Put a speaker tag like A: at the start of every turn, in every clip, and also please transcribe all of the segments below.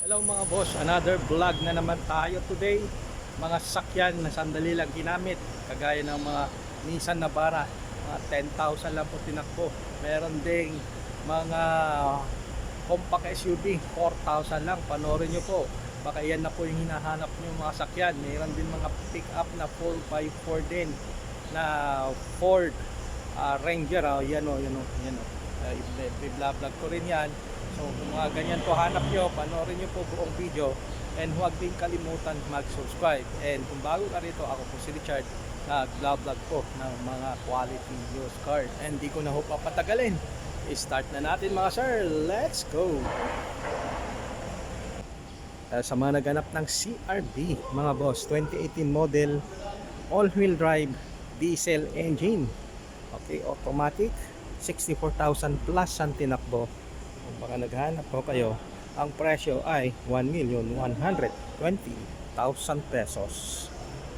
A: Hello mga boss, another vlog na naman tayo today. Mga sasakyan na sandali lang ginamit, kagaya ng mga Nissan Navara, mga 10,000 lang po tinakbo. Meron ding mga compact SUV, 4,000 lang. Panoorin nyo po, baka yan na po yung hinahanap nyo mga sakyan. Meron din mga pick up na 4x4 din na Ford Ranger. Yan o, i-vlog ko rin yan. So kung mga ganyan po hanap nyo, panoorin nyo po buong video, and huwag din kalimutan mag-subscribe. And kung bago ka rito, ako po si Richard, nag-vlog po ng mga quality used cars. And di ko na ho papatagalin, start na natin mga sir. Let's go! Sa mga naganap ng CR-V mga boss, 2018 model, all-wheel drive, diesel engine, okay, automatic, 64,000 plus ang tinakbo. Kung baka naghanap po kayo, ang presyo ay 1,120,000 pesos.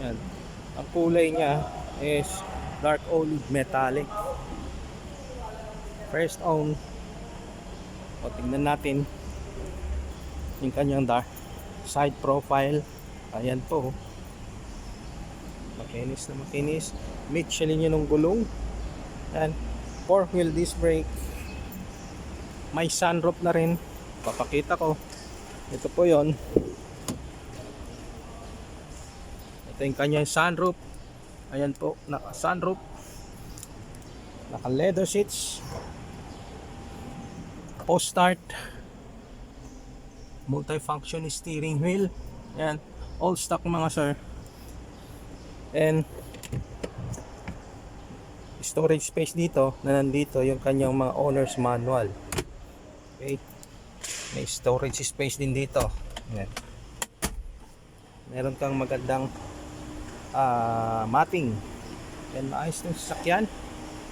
A: Yan. Ang kulay niya is dark olive metallic. First own. O, tingnan natin yung kanyang dark side profile. Ayan po. Makinis na makinis. Michelin yun ng gulong. Yan. 4-wheel disc brake. May sunroof na rin. Papakita ko. Ito po yon. Ito yung kanyang sunroof. Ayan po, naka sunroof, naka leather seats, post start, multifunction steering wheel. Ayan, all stock mga sir. And storage space dito, na nandito yung kanyang mga owner's manual. Okay. May storage space din dito. Ayan. Meron kang magandang matting. Yan, maayos ng sasakyan.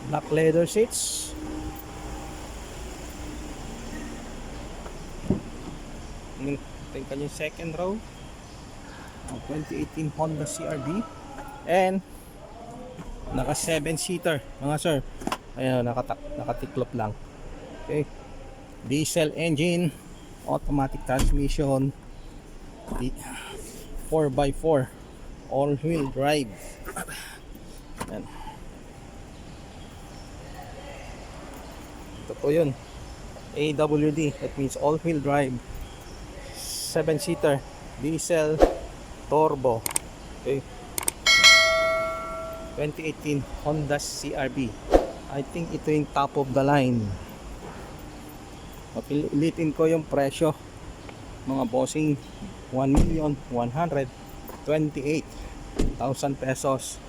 A: Black leather seats. Ito yung kanyang second row. 2018 Honda CR-V. And naka 7-seater mga sir. Ayan, nakatiklop lang. Okay. Diesel engine, automatic transmission, 4x4, all-wheel drive. Yan. Ito po yun, AWD, that means all-wheel drive, 7-seater, diesel, turbo. Okay. 2018 Honda CR-V. I think ito yung top of the line. Ulitin ko yung presyo mga bossing, 1,128,000 pesos,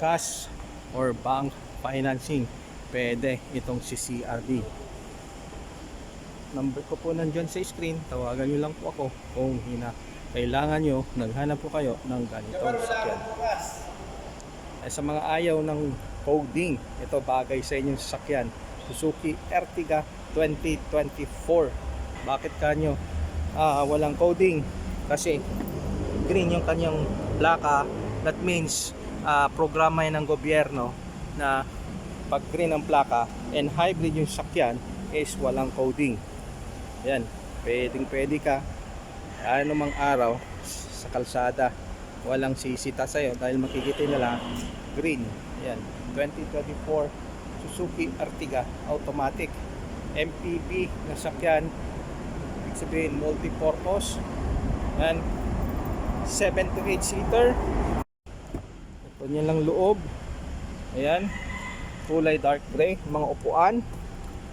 A: cash or bank financing. Pwede itong si CR-V. Number ko po nandyan sa screen, tawagan nyo lang po ako kung kailangan nyo, naghanap po kayo ng ganitong sasakyan. Sa mga ayaw ng coding, ito bagay sa inyong sasakyan, Suzuki Ertiga 2024. Bakit kanyo walang coding? Kasi green yung kanyang plaka. That means programa yan ng gobyerno na pag green ang plaka and hybrid yung sakyan is walang coding. Yan, pwede ka anumang araw sa kalsada, walang sisita sa'yo dahil makikita nila green. Yan, 2024 Suzuki Ertiga automatic, MPV na sakyan, ibig sabihin multi-purpose. Yan, 7 to 8 seater. Ito niya lang loob. Ayan, kulay dark gray mga upuan.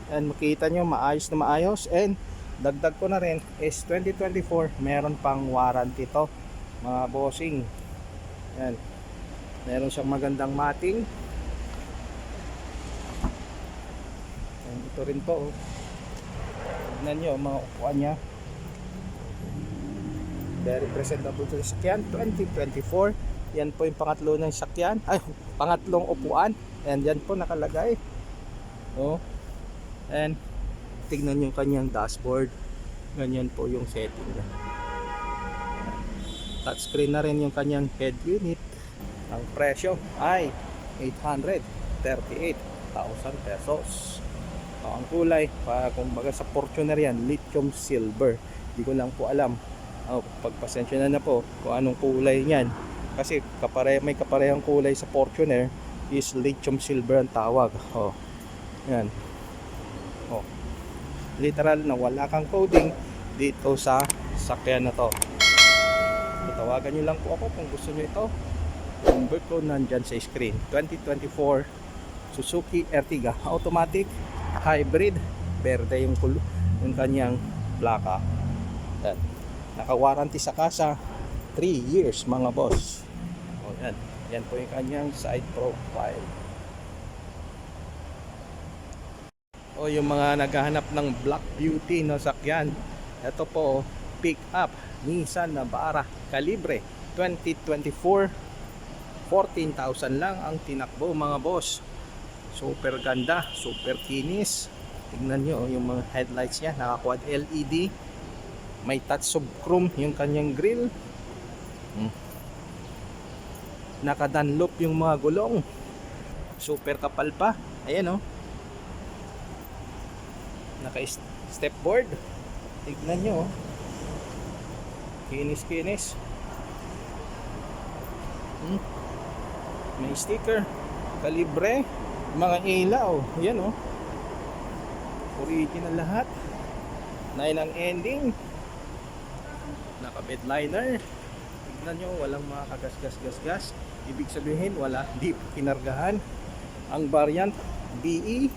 A: And makita nyo maayos na maayos. And dagdag ko na rin is 2024, meron pang warranty to mga bossing. Yan, meron siyang magandang matting. And ito rin po, tignan nyo mga upuan nya, very presentable to the sakyan. 2024, yan po yung pangatlo ng sakyan, ay pangatlong upuan, and yan po nakalagay. And tignan nyo yung kanyang dashboard, ganyan po yung setting niya. Touchscreen na rin yung kanyang head unit. Ang presyo ay 838,000 pesos. Ang kulay, kung baga sa Fortuner yan, lithium silver. Di ko lang po alam. Pagpasensya na po kung anong kulay niyan. Kasi may kaparehang kulay sa Fortuner is lithium silver ang tawag. Yan. Literal na wala kang coding dito sa sakyan na to. Tawagan nyo lang po ako kung gusto nyo ito. Number ko nandyan sa screen. 2024 Suzuki Ertiga automatic hybrid, verde yung kanyang plaka. Yan. Naka-warranty sa kasa 3 years mga boss. Yan. Yan po yung kanyang side profile. Yung mga naghahanap ng Black Beauty na sakyan, ito po, pick up Nissan Navara Calibre 2024. 14,000 lang ang tinakbo mga boss. Super ganda, super kinis. Tingnan nyo yung mga headlights niya, naka-quad LED. May touch of chrome yung kanyang grill. Naka-dunlop yung mga gulong. Super kapal pa. Ayan naka-step board. Tignan nyo. Kinis. May sticker. Calibre. Mga ilaw. Yan original lahat. 9 ang ending. Naka-bed liner. Tignan nyo. Walang mga kagas-gas. Ibig sabihin wala. Di pinargahan. Ang variant BE.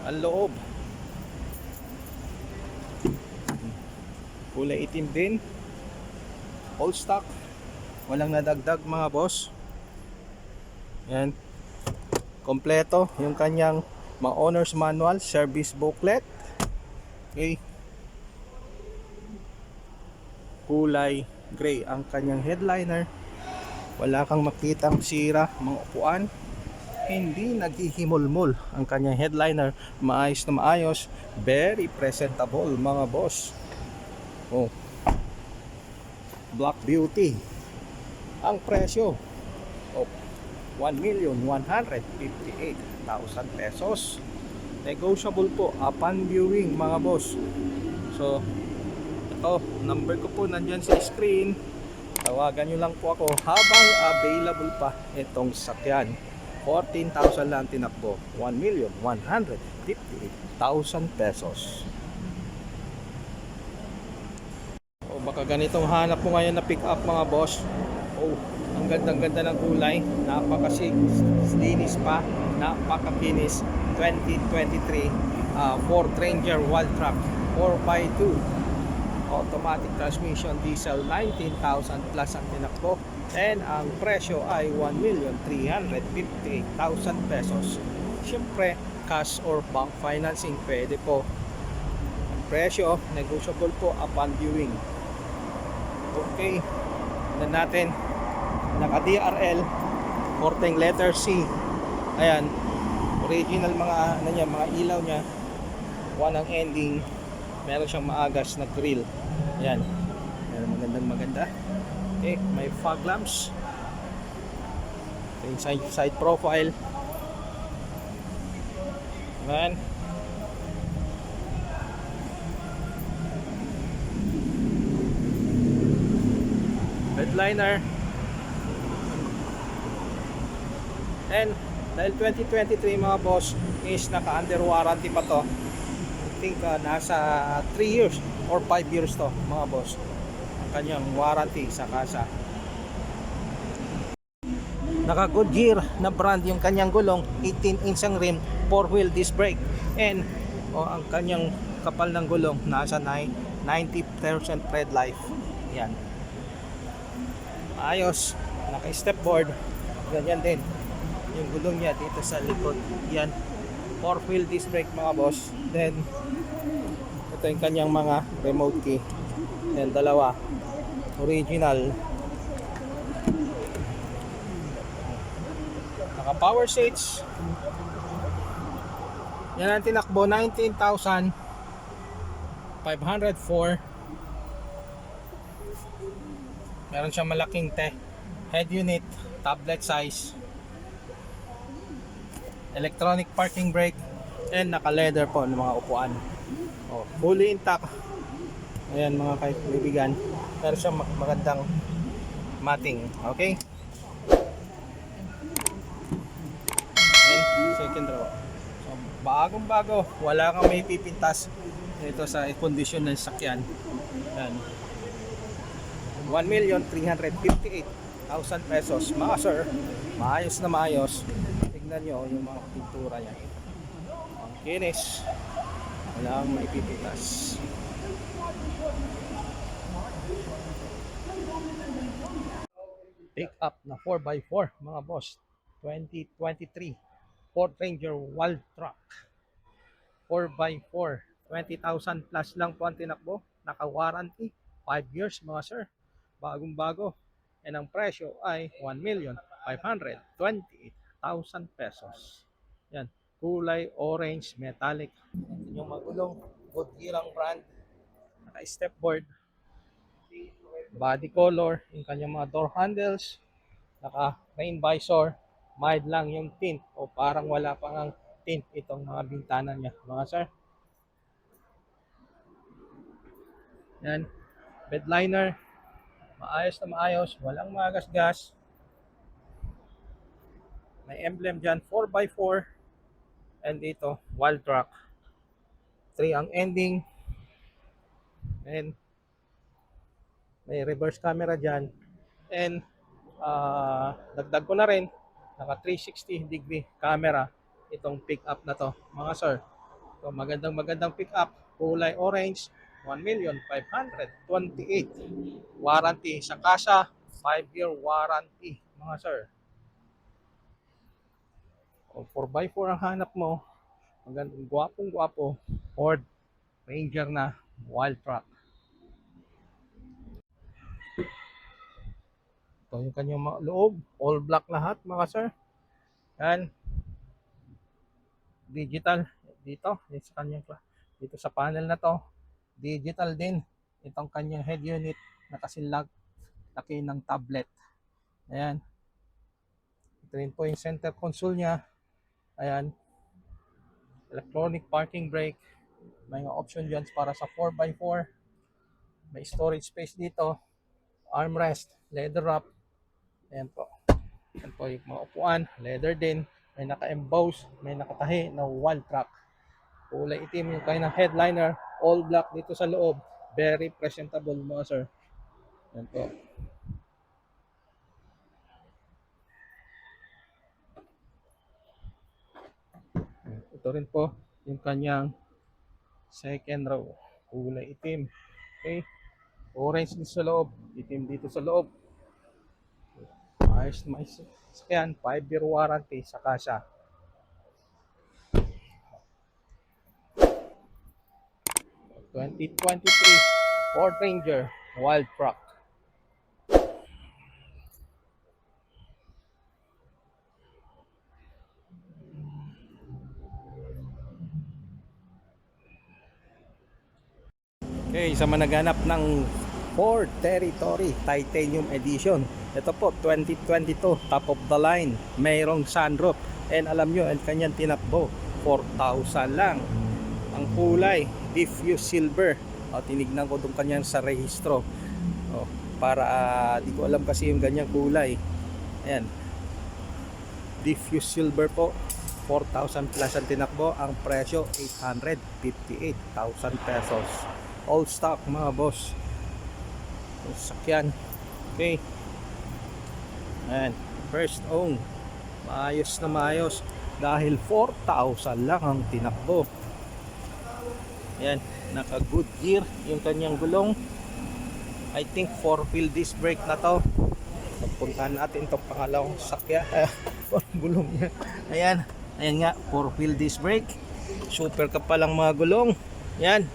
A: Ang loob kulay itim din, all stock, walang nadagdag mga boss. Yan, kompleto yung kanyang mga owner's manual, service booklet. Okay, kulay gray ang kanyang headliner. Wala kang makitang sira mga upuan. Hindi naghihimulmol ang kanyang headliner. Maayos na maayos. Very presentable mga boss. Black Beauty. Ang presyo 1,158,000 pesos. Negotiable po upon viewing mga boss. So ito, number ko po nandyan sa screen. Tawagan nyo lang po ako habang available pa itong sakyan. 14,000 lang tinakbo. 1,158,000 pesos. Baka ganitong hanap mo ngayon na pick up mga boss. Ang gandang-ganda ng kulay. Napakasinis pa. Napakakinis. 2023 Ford Ranger Wild Track 4x2 automatic transmission, diesel. 19,000 plus ang tinakbo. And ang presyo ay 1,358,000 pesos. Siyempre, cash or bank financing pwede po. Ang presyo, negotiable po upon viewing. Okay, tignan natin. Naka DRL, korteng letter C. Ayan, original mga mga ilaw niya. One ang ending. Meron siyang maagas na grill. Ayan, maganda. Okay, may fog lamps. Yung side profile. Ayan. Headliner. And dahil 2023 mga boss is naka under warranty pa to. I think nasa 3 years or 5 years to mga boss. Kanyang warranty sa kasa. Naka Goodyear na brand yung kanyang gulong, 18-inch ang rim, 4-wheel disc brake, and ang kanyang kapal ng gulong nasa 90% tread life. Yan. Ayos. Naka step board. Ganyan din yung gulong niya dito sa likod. Yan. 4-wheel disc brake mga boss. Then ito yung kanyang mga remote key. Yan, dalawa. Original. Naka power seats. Yan ang tinakbo, 19,504. Meron siyang malaking head unit, tablet size, electronic parking brake, And naka-leather po ng mga upuan. Oh, fully intact. Ayan mga kaibigan. Meron siyang magandang mating. Okay? And second row. So, bagong bago. Wala kang may pipintas ito sa kondisyon ng sakyan. Ayan. 1,358,000 pesos. Mga sir, maayos na maayos. Tignan nyo yung mga pintura niya. Ang kinis. Wala kang may pipintas. Pick up na 4x4 mga boss, 2023 Ford Ranger Wild Truck 4x4, 20,000 plus lang po ang tinakbo, naka warranty 5 years mga sir, bagong bago, and ang presyo ay 1,528,000 pesos. Yan, kulay orange metallic, yung magulong Goodyear ang brand, naka stepboard, body color, yung kanyang mga door handles, naka rain visor, mild lang yung tint o parang wala pang ang tint itong mga bintana niya mga sir. Yan, bed liner, maayos na maayos, walang magasgas. May emblem dyan, 4x4, and dito, wild truck. 3 ang ending, and may reverse camera dyan, and dagdag ko na rin, naka 360 degree camera itong pick up na to mga sir. So magandang pick up, kulay orange, 1,528,000 warranty sa kasa, 5-year warranty mga sir. O 4x4 ang hanap mo, magandang gwapong Ford Ranger na wild truck. Ito yung kanyang loob, all black lahat mga sir. Yan, digital dito, dito sa panel na to, digital din itong kanyang head unit, nakasinlag, laki ng tablet. Ayan, ito rin po yung center console nya. Ayan, electronic parking brake, may mga option dyan para sa 4x4, may storage space dito, armrest, leather wrap. Ayan po, yan po yung mga upuan, leather din, may naka-emboss, may nakatahi na wild truck, kulay itim yung kanyang headliner, all black dito sa loob, very presentable mga sir. Yan po. Ito rin po yung kanyang second row, kulay itim. Okay, orange dito sa loob, itim dito sa loob. Ayos na ayos. Sakyan, 5-year warranty sa kasa. So, 2023 Ford Ranger wild truck. Okay, sa managanap ng Ford Territory Titanium Edition, ito po 2022 top of the line, mayroong sunroof, and alam nyo, ang kanyang tinakbo 4,000 lang. Ang kulay diffuse silver. Tinignan ko doon kanyang sa rehistro, para di ko alam kasi yung ganyang kulay. Ayan, diffuse silver po, 4,000 plus ang tinakbo. Ang presyo 858,000 pesos. All stock mga boss, sakyan. Okay, and first own, maayos na maayos dahil 4,000 lang ang tinakbo. Yan, naka Goodyear yung kanyang gulong. I think 4-wheel disc brake na to. Pagpuntahan natin itong pangalawang sakya, gulong niya. Ayan nga, 4-wheel disc brake, super kapalang mga gulong. Yan,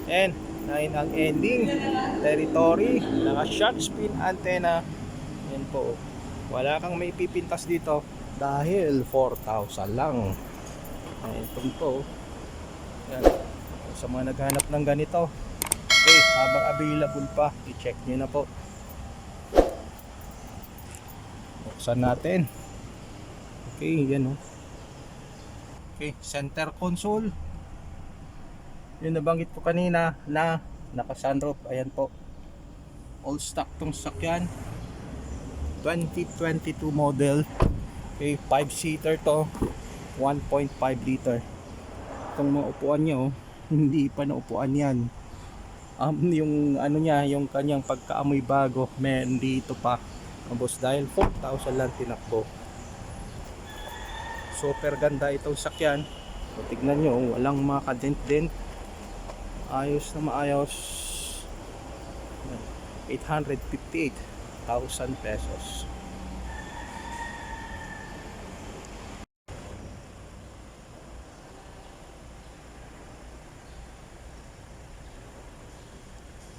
A: and 9 ang ending, Territory, naka shark fin antenna. Yan po, wala kang may pipintas dito dahil 4,000 lang. Ito po. Yan, sa mga naghanap ng ganito, okay, habang available pa, i-check nyo na po. Buksan natin. Okay, yan o. Okay, center console. Yung nabanggit ko kanina na naka sunroof, ayan po. All stock tong sakyan. 2022 model. Okay, 5-seater to. 1.5 liter. Itong mga upuan niya, oh, hindi pa na upuan yan. Yung ano niya, yung kanyang pagkaamoy bago, dito pa. Boss, dahil 4,000 lang tinakbo. Super ganda itong sakyan. So, tignan nyo, walang mga kadent-dent. Ayos na maayos. 858,000 pesos.